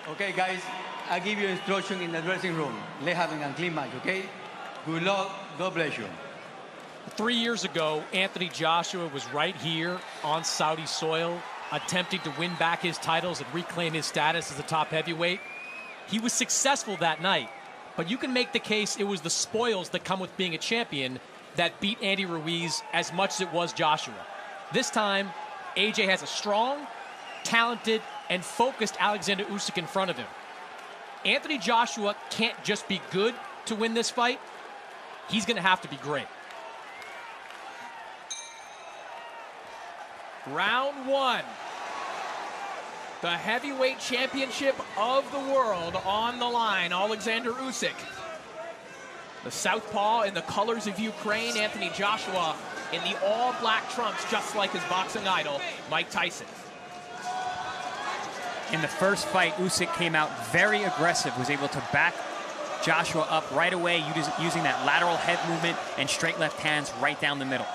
Okay, guys, I give you instruction in the dressing room. Let's have a clean match, okay? Good luck. God bless you. 3 years ago, Anthony Joshua was right here on Saudi soil, attempting to win back his titles and reclaim his status as a top heavyweight. He was successful that night, but you can make the case it was the spoils that come with being a champion that beat Andy Ruiz as much as it was Joshua. This time, AJ has a strong, talented, and focused Alexander Usyk in front of him. Anthony Joshua can't just be good to win this fight. He's going to have to be great. Round one. The heavyweight championship of the world on the line. Alexander Usyk, the southpaw in the colors of Ukraine. Anthony Joshua in the all-black trunks, just like his boxing idol, Mike Tyson. In the first fight, Usyk came out very aggressive, was able to back Joshua up right away using that lateral head movement and straight left hands right down the middle.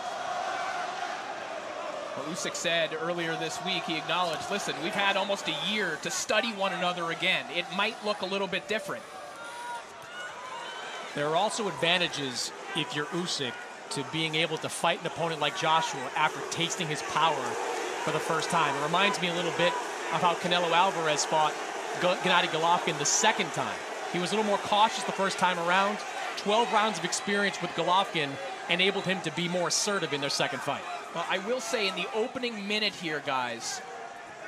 Well, Usyk said earlier this week, he acknowledged, listen, we've had almost a year to study one another again. It might look a little bit different. There are also advantages, if you're Usyk, to being able to fight an opponent like Joshua after tasting his power for the first time. It reminds me a little bit of how Canelo Alvarez fought Gennady Golovkin the second time. He was a little more cautious the first time around. 12 rounds of experience with Golovkin enabled him to be more assertive in their second fight. Well, I will say in the opening minute here, guys,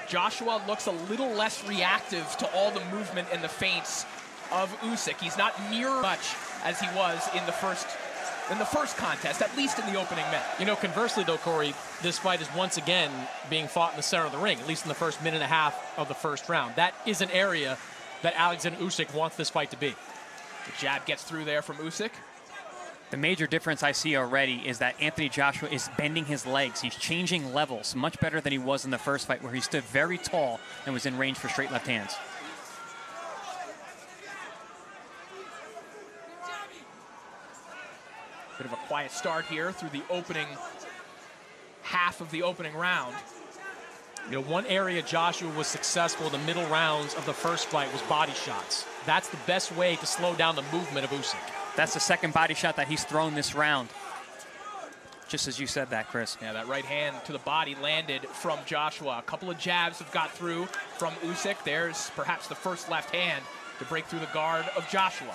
Joshua looks a little less reactive to all the movement and the feints of Usyk. He's not near much as he was in the first contest, at least in the opening minute. You know, conversely though, Corey, this fight is once again being fought in the center of the ring, at least in the first minute and a half of the first round. That is an area that Alexander Usyk wants this fight to be. The jab gets through there from Usyk. The major difference I see already is that Anthony Joshua is bending his legs. He's changing levels much better than he was in the first fight, where he stood very tall and was in range for straight left hands. Bit of a quiet start here through the opening half of the opening round. You know, one area Joshua was successful in the middle rounds of the first fight was body shots. That's the best way to slow down the movement of Usyk. That's the second body shot that he's thrown this round. Just as you said that, Chris. Yeah, that right hand to the body landed from Joshua. A couple of jabs have got through from Usyk. There's perhaps the first left hand to break through the guard of Joshua.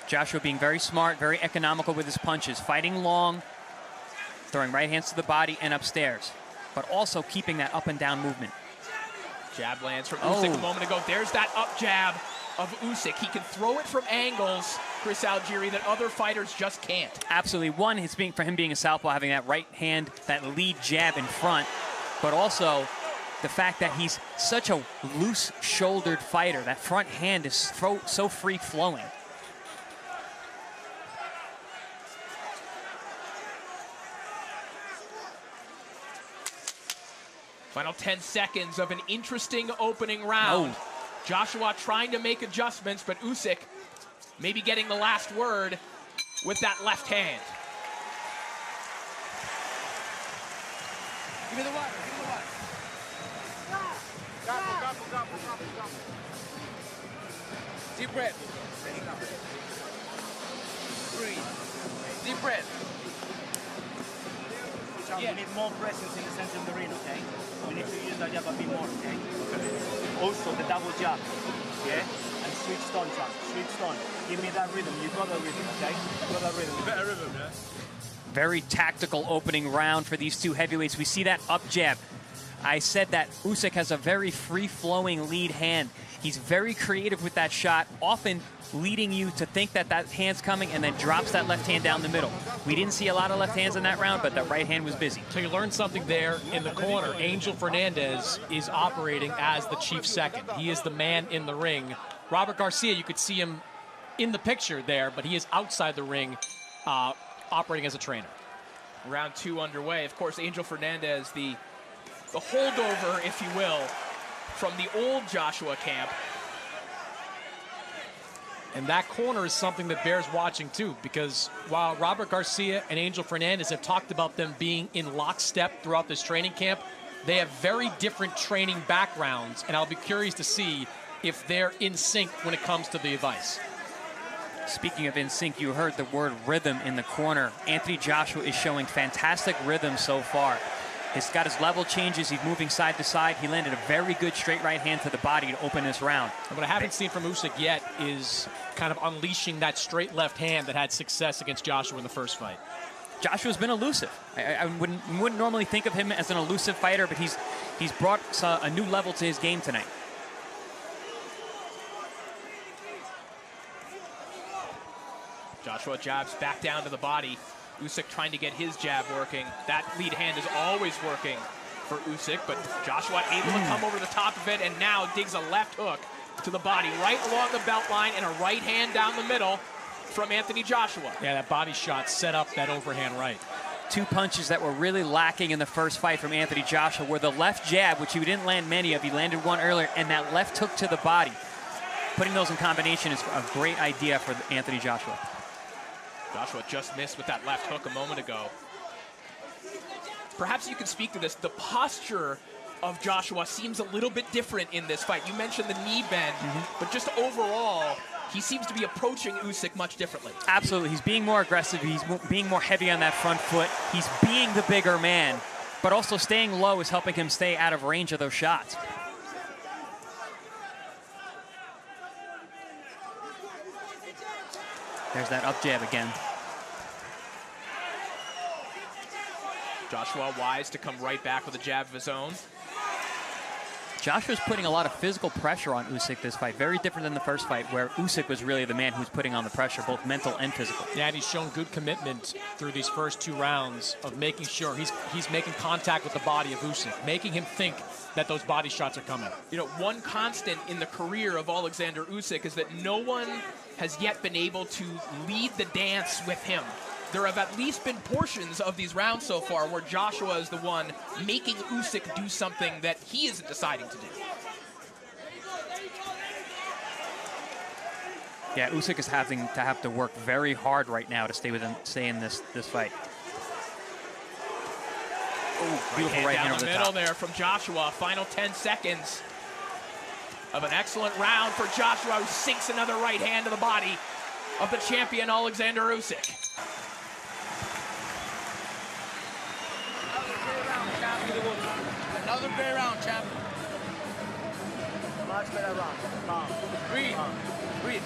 Joshua being very smart, very economical with his punches, fighting long, throwing right hands to the body and upstairs, but also keeping that up and down movement. Jab lands from Usyk a moment ago. There's that up jab of Usyk. He can throw it from angles, Chris Algieri, that other fighters just can't. Absolutely. One, it's for him being a southpaw, having that right hand, that lead jab in front, but also the fact that he's such a loose-shouldered fighter. That front hand is so free-flowing. Final 10 seconds of an interesting opening round. Oh. Joshua trying to make adjustments, but Usyk maybe getting the last word with that left hand. Give me the water, give me the water. Deep breath. Breathe. Deep breath. We need more presence in the center of the ring, okay? We need to use that jab a bit more, okay? Also the double jab, yeah? And switch on, Chuck, switch on. Give me that rhythm, you got that rhythm, okay? You got that rhythm. Better rhythm, yeah? Very tactical opening round for these two heavyweights. We see that up jab. I said that Usyk has a very free-flowing lead hand. He's very creative with that shot, often leading you to think that that hand's coming and then drops that left hand down the middle. We didn't see a lot of left hands in that round, but the right hand was busy. So you learned something there in the corner. Angel Fernandez is operating as the chief second. He is the man in the ring. Robert Garcia, you could see him in the picture there, but he is outside the ring operating as a trainer. Round two underway. Of course, Angel Fernandez, the holdover, if you will, from the old Joshua camp. And that corner is something that bears watching too, because while Robert Garcia and Angel Fernandez have talked about them being in lockstep throughout this training camp, They have very different training backgrounds, and I'll be curious to see if they're in sync when it comes to the advice. Speaking of in sync, you heard the word rhythm in the corner. Anthony Joshua is showing fantastic rhythm so far. He's got his level changes. He's moving side to side. He landed a very good straight right hand to the body to open this round. And what I haven't seen from Usyk yet is kind of unleashing that straight left hand that had success against Joshua in the first fight. Joshua's been elusive. I wouldn't normally think of him as an elusive fighter, but he's brought a new level to his game tonight. Joshua jabs back down to the body. Usyk trying to get his jab working. That lead hand is always working for Usyk, but Joshua able to come over the top of it and now digs a left hook to the body right along the belt line and a right hand down the middle from Anthony Joshua. Yeah, that body shot set up that overhand right. Two punches that were really lacking in the first fight from Anthony Joshua were the left jab, which he didn't land many of. He landed one earlier, and that left hook to the body. Putting those in combination is a great idea for Anthony Joshua. Joshua just missed with that left hook a moment ago. Perhaps you can speak to this. The posture of Joshua seems a little bit different in this fight. You mentioned the knee bend, but just overall, he seems to be approaching Usyk much differently. Absolutely. He's being more aggressive. He's being more heavy on that front foot. He's being the bigger man, but also staying low is helping him stay out of range of those shots. There's that up jab again. Joshua wise to come right back with a jab of his own. Joshua's putting a lot of physical pressure on Usyk this fight. Very different than the first fight, where Usyk was really the man who's putting on the pressure, both mental and physical. Yeah, and he's shown good commitment through these first two rounds of making sure he's making contact with the body of Usyk, making him think that those body shots are coming. You know, one constant in the career of Alexander Usyk is that no one has yet been able to lead the dance with him. There have at least been portions of these rounds so far where Joshua is the one making Usyk do something that he isn't deciding to do. Yeah, Usyk is having to work very hard right now to stay in this fight. Oh, beautiful right hand down over the the middle top. there from Joshua. Final 10 seconds of an excellent round for Joshua, who sinks another right hand to the body of the champion Alexander Usyk. Another great round, champ. Much better round. Calm. Breathe. Calm. Breathe.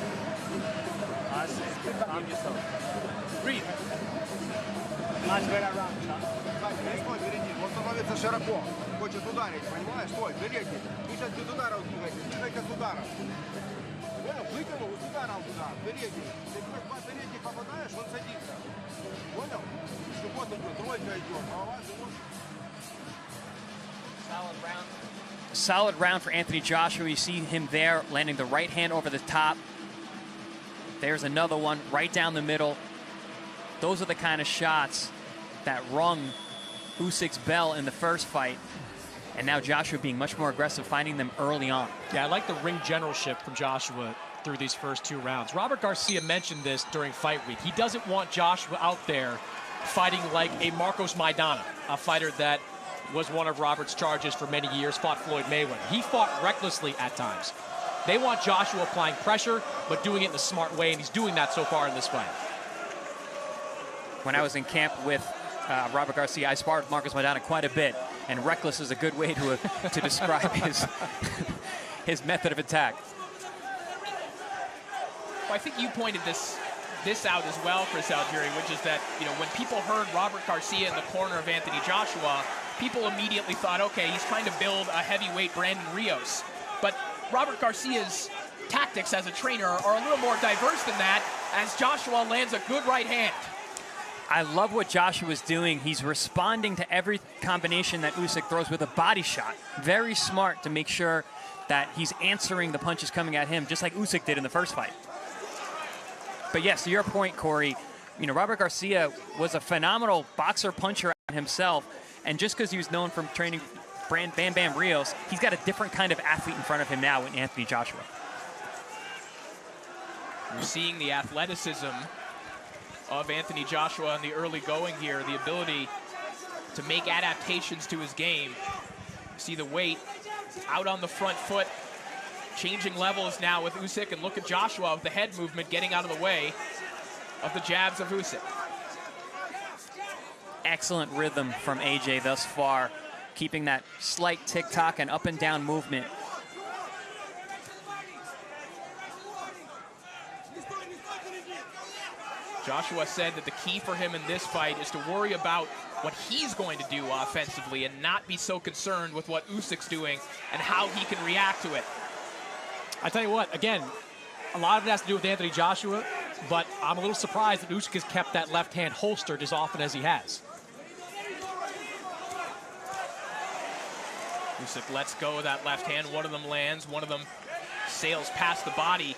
That's it. Calm yourself. Breathe. Much better round, champ. Стой, перейди. Он становится широко. Хочет ударить, понимаешь? Стой, перейди. И сейчас без ударов двигайся. Двигайся с ударом. Понял? Вытянул с ударом туда. Передний. Ты два передних попадаешь, он садится. Понял? Вот идет, тройка идет. Голова, живот. Solid round for Anthony Joshua. You see him there landing the right hand over the top. There's another one right down the middle. Those are the kind of shots that rung Usyk's bell in the first fight. And now Joshua being much more aggressive, finding them early on. Yeah, I like the ring generalship from Joshua through these first two rounds. Robert Garcia mentioned this during fight week. He doesn't want Joshua out there fighting like a Marcos Maidana, a fighter that was one of Robert's charges for many years, fought Floyd Mayweather. He fought recklessly at times. They want Joshua applying pressure, but doing it in a smart way, and he's doing that so far in this fight. When I was in camp with Robert Garcia, I sparred Marcos Maidana quite a bit, and reckless is a good way to describe his method of attack. Well, I think you pointed this out as well, Chris Algieri, which is that, you know, when people heard Robert Garcia in the corner of Anthony Joshua, people immediately thought, okay, he's trying to build a heavyweight Brandon Rios. But Robert Garcia's tactics as a trainer are a little more diverse than that, as Joshua lands a good right hand. I love what Joshua's doing. He's responding to every combination that Usyk throws with a body shot. Very smart to make sure that he's answering the punches coming at him, just like Usyk did in the first fight. But yes, to your point, Corey, you know, Robert Garcia was a phenomenal boxer puncher himself, and just because he was known from training Bam Bam Rios, he's got a different kind of athlete in front of him now in Anthony Joshua. We're seeing the athleticism of Anthony Joshua in the early going here, the ability to make adaptations to his game. See the weight out on the front foot, changing levels now with Usyk, and look at Joshua with the head movement getting out of the way of the jabs of Usyk. Excellent rhythm from AJ thus far, keeping that slight tick-tock and up and down movement. Joshua said that the key for him in this fight is to worry about what he's going to do offensively and not be so concerned with what Usyk's doing and how he can react to it. I tell you what, again, a lot of it has to do with Anthony Joshua, but I'm a little surprised that Usyk has kept that left hand holstered as often as he has. Usyk lets go of that left hand. One of them lands, one of them sails past the body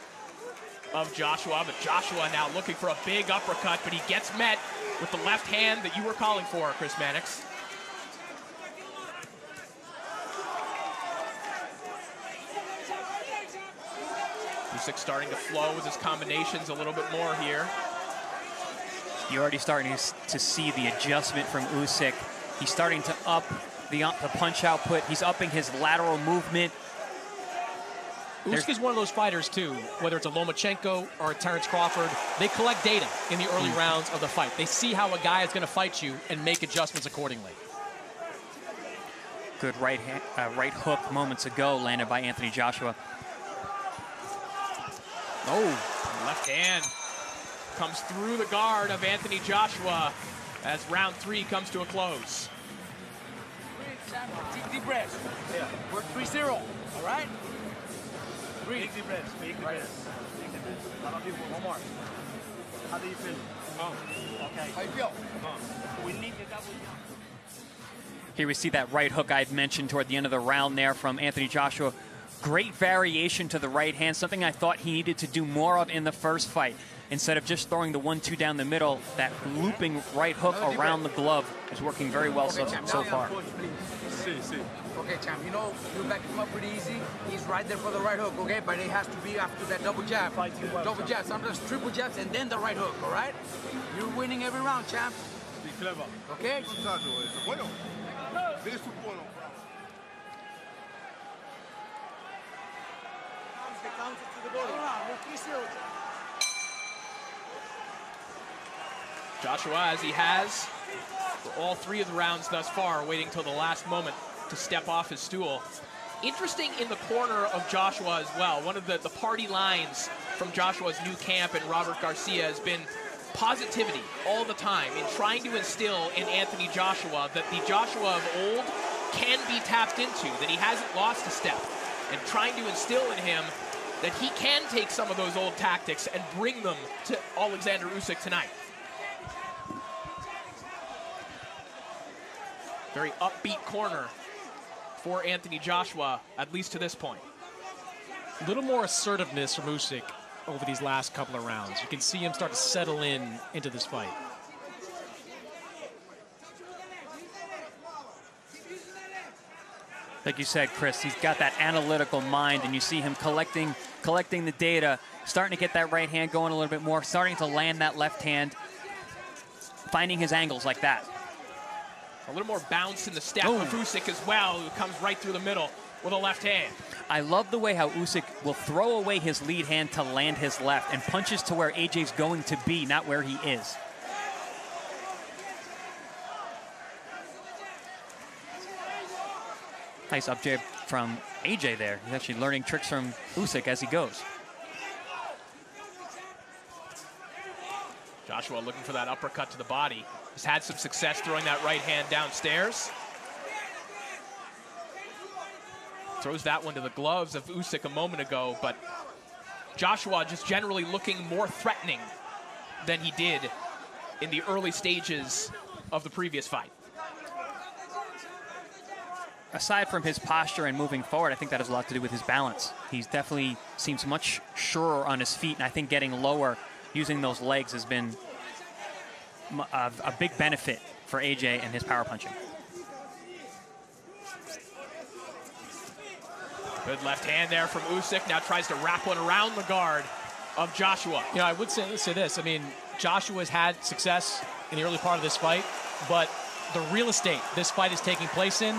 of Joshua, but Joshua now looking for a big uppercut, but he gets met with the left hand that you were calling for, Chris Mannix. Usyk starting to flow with his combinations a little bit more here. You're already starting to see the adjustment from Usyk. He's starting to up the punch output. He's upping his lateral movement. Usyk is one of those fighters, too, whether it's a Lomachenko or a Terrence Crawford. They collect data in the early rounds of the fight. They see how a guy is going to fight you and make adjustments accordingly. Good right hook moments ago landed by Anthony Joshua. Oh, left hand comes through the guard of Anthony Joshua as round 3 comes to a close. Take deep breaths. Yeah. We're 3-0. All right? Breathe. Take deep breaths. Take deep breaths. Take deep breaths. How about people? One more. How do you feel? Okay. How you feel? We need the double jump. Here we see that right hook I'd mentioned toward the end of the round there from Anthony Joshua. Great variation to the right hand, something I thought he needed to do more of in the first fight. Instead of just throwing the 1-2 down the middle, that looping right hook around the glove is working very well so far. Okay, champ, you know, you back him up pretty easy. He's right there for the right hook, okay? But it has to be after that double jab. Double jab, sometimes triple jabs, and then the right hook, all right? You're winning every round, champ. Okay? Joshua, as he has for all 3 of the rounds thus far, waiting till the last moment to step off his stool. Interesting in the corner of Joshua as well. One of the party lines from Joshua's new camp and Robert Garcia has been positivity all the time in trying to instill in Anthony Joshua that the Joshua of old can be tapped into, that he hasn't lost a step, and trying to instill in him that he can take some of those old tactics and bring them to Alexander Usyk tonight. Very upbeat corner for Anthony Joshua, at least to this point. A little more assertiveness from Usyk over these last couple of rounds. You can see him start to settle into this fight. Like you said, Chris, he's got that analytical mind, and you see him collecting the data, starting to get that right hand going a little bit more, starting to land that left hand, finding his angles like that. A little more bounce in the step of Usyk as well, who comes right through the middle with a left hand. I love the way how Usyk will throw away his lead hand to land his left and punches to where AJ's going to be, not where he is. Nice up jab from AJ there. He's actually learning tricks from Usyk as he goes. Joshua looking for that uppercut to the body. He's had some success throwing that right hand downstairs. Throws that one to the gloves of Usyk a moment ago, but Joshua just generally looking more threatening than he did in the early stages of the previous fight. Aside from his posture and moving forward, I think that has a lot to do with his balance. He definitely seems much surer on his feet, and I think getting lower, using those legs has been a big benefit for AJ and his power punching. Good left hand there from Usyk. Now tries to wrap one around the guard of Joshua. You know, I would say this. I mean, Joshua has had success in the early part of this fight, but the real estate this fight is taking place in